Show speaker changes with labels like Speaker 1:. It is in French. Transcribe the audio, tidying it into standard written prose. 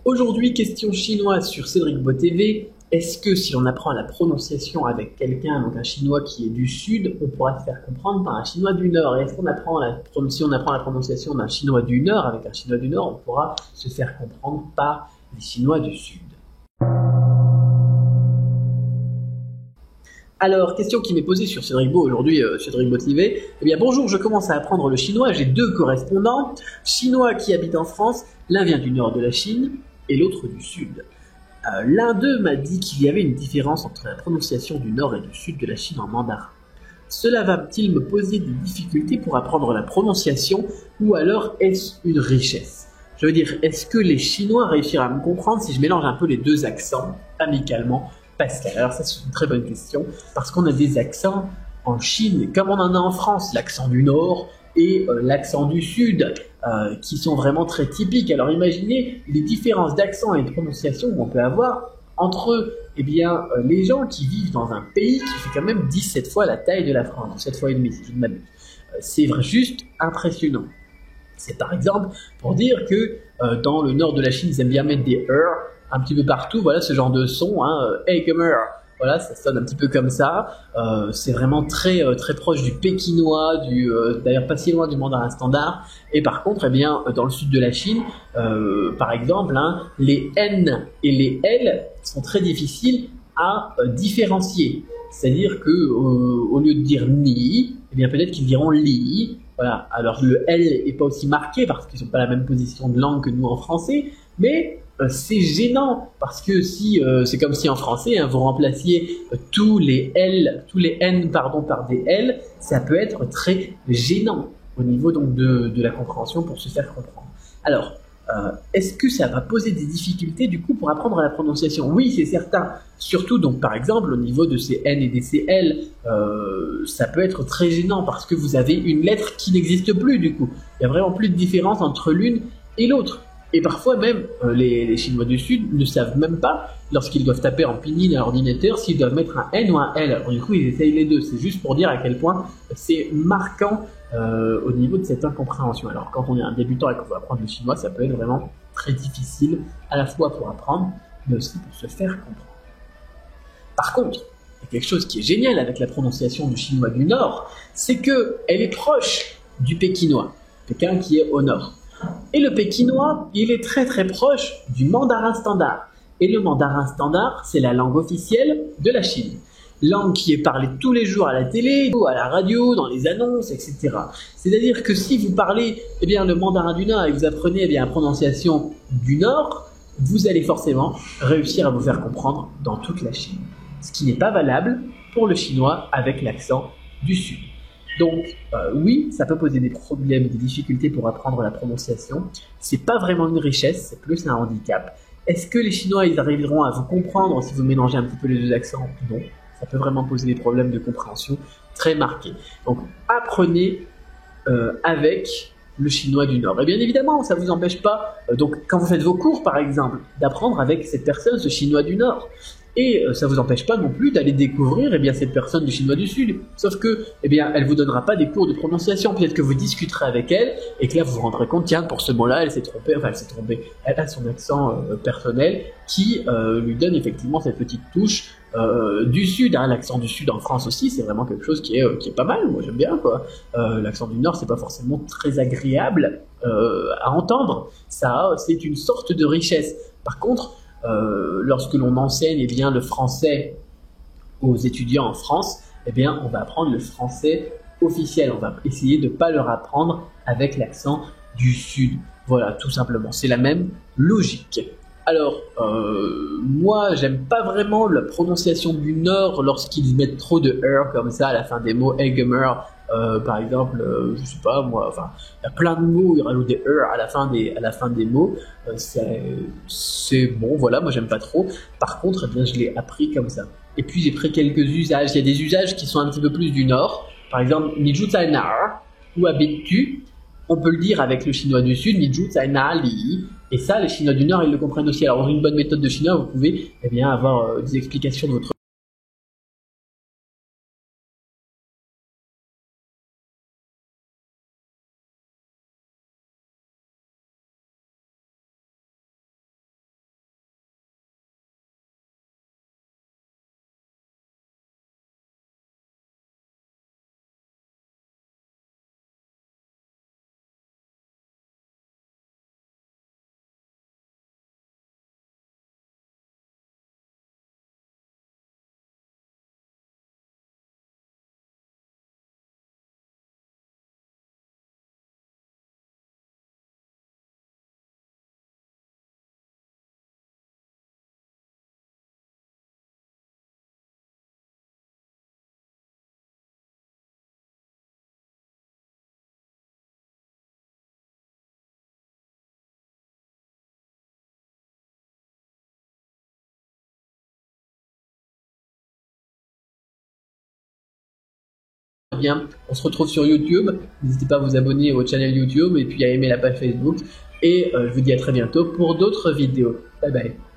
Speaker 1: Aujourd'hui, question chinoise sur Cédric Beau TV. Est-ce que si l'on apprend la prononciation avec quelqu'un, donc un chinois qui est du sud, on pourra se faire comprendre par un chinois du nord? Et est-ce qu'on apprend si on apprend la prononciation d'un chinois du nord avec un chinois du nord, on pourra se faire comprendre par les chinois du sud? Alors, question qui m'est posée sur Cédric Beau aujourd'hui, Cédric Beau TV. Eh bien, bonjour, je commence à apprendre le chinois. J'ai deux correspondants, chinois qui habitent en France. L'un vient du nord de la Chine et l'autre du sud. L'un d'eux m'a dit qu'il y avait une différence entre la prononciation du nord et du sud de la Chine en mandarin. Cela va-t-il me poser des difficultés pour apprendre la prononciation ou alors est-ce une richesse? Je veux dire, est-ce que les Chinois réussiront à me comprendre si je mélange un peu les deux accents amicalement? Pascal, alors ça c'est une très bonne question parce qu'on a des accents en Chine comme on en a en France, l'accent du nord et l'accent du sud qui sont vraiment très typiques. Alors imaginez les différences d'accent et de prononciation qu'on peut avoir entre les gens qui vivent dans un pays qui fait quand même 17 fois la taille de la France, 7 fois et demi si je ne m'abuse. C'est juste impressionnant. C'est par exemple pour dire que dans le nord de la Chine, ils aiment bien mettre des un petit peu partout, voilà ce genre de son, hey gamer, voilà ça sonne un petit peu comme ça. C'est vraiment très proche du pékinois, d'ailleurs pas si loin du mandarin standard. Et par contre, dans le sud de la Chine, par exemple, les N et les L sont très difficiles à différencier. C'est-à-dire que au lieu de dire ni, peut-être qu'ils diront li. Voilà. Alors le L est pas aussi marqué parce qu'ils n'ont pas la même position de langue que nous en français, mais c'est gênant parce que si c'est comme si en français vous remplaciez tous les N pardon par des L, ça peut être très gênant au niveau donc de la compréhension pour se faire comprendre. Alors est-ce que ça va poser des difficultés du coup pour apprendre la prononciation? Oui, c'est certain. Surtout donc par exemple au niveau de ces N et des CL, ça peut être très gênant parce que vous avez une lettre qui n'existe plus du coup. Il y a vraiment plus de différence entre l'une et l'autre. Et parfois même les Chinois du Sud ne savent même pas lorsqu'ils doivent taper en pinyin à l'ordinateur s'ils doivent mettre un N ou un L. Alors du coup ils essayent les deux. C'est juste pour dire à quel point c'est marquant au niveau de cette incompréhension. Alors quand on est un débutant et qu'on veut apprendre le chinois, ça peut être vraiment très difficile à la fois pour apprendre mais aussi pour se faire comprendre. Par contre, il y a quelque chose qui est génial avec la prononciation du chinois du Nord, c'est qu'elle est proche du pékinois, Pékin qui est au nord. Et le pékinois, il est très proche du mandarin standard. Et le mandarin standard, c'est la langue officielle de la Chine. Langue qui est parlée tous les jours à la télé, à la radio, dans les annonces, etc. C'est-à-dire que si vous parlez le mandarin du Nord et vous apprenez la prononciation du Nord, vous allez forcément réussir à vous faire comprendre dans toute la Chine. Ce qui n'est pas valable pour le chinois avec l'accent du Sud. Donc oui, ça peut poser des problèmes, des difficultés pour apprendre la prononciation. C'est pas vraiment une richesse, c'est plus un handicap. Est-ce que les Chinois ils arriveront à vous comprendre si vous mélangez un petit peu les deux accents? Non, ça peut vraiment poser des problèmes de compréhension très marqués. Donc apprenez avec le chinois du Nord. Et bien évidemment, ça ne vous empêche pas, donc quand vous faites vos cours par exemple, d'apprendre avec cette personne, ce chinois du Nord. Et ça ne vous empêche pas non plus d'aller découvrir cette personne du chinois du Sud. Sauf que, elle vous donnera pas des cours de prononciation. Peut-être que vous discuterez avec elle et que là vous vous rendrez compte, tiens, pour ce mot-là, elle s'est trompée. Enfin, elle s'est trompée. Elle a son accent personnel qui lui donne effectivement cette petite touche du Sud. L'accent du Sud en France aussi, c'est vraiment quelque chose qui est pas mal. Moi, j'aime bien quoi. L'accent du Nord, c'est pas forcément très agréable à entendre. Ça, c'est une sorte de richesse. Par contre, lorsque l'on enseigne le français aux étudiants en France, on va apprendre le français officiel. On va essayer de ne pas leur apprendre avec l'accent du Sud. Voilà, tout simplement. C'est la même logique. Alors, moi, j'aime pas vraiment la prononciation du Nord lorsqu'ils mettent trop de « comme ça à la fin des mots. Eggemer, par exemple, je sais pas moi, enfin, il y a plein de mots, ils rajoutent des à la fin des mots. C'est bon, voilà, moi j'aime pas trop. Par contre, je l'ai appris comme ça. Et puis j'ai pris quelques usages. Il y a des usages qui sont un petit peu plus du Nord. Par exemple, Niju Tsainar, où habites-tu? On peut le dire avec le chinois du Sud, Niju Tsainar Li. Et ça, les Chinois du Nord, ils le comprennent aussi. Alors, dans une bonne méthode de chinois, vous pouvez avoir des explications de votre Eh bien, on se retrouve sur YouTube. N'hésitez pas à vous abonner au channel YouTube et puis à aimer la page Facebook. Et je vous dis à très bientôt pour d'autres vidéos. Bye bye.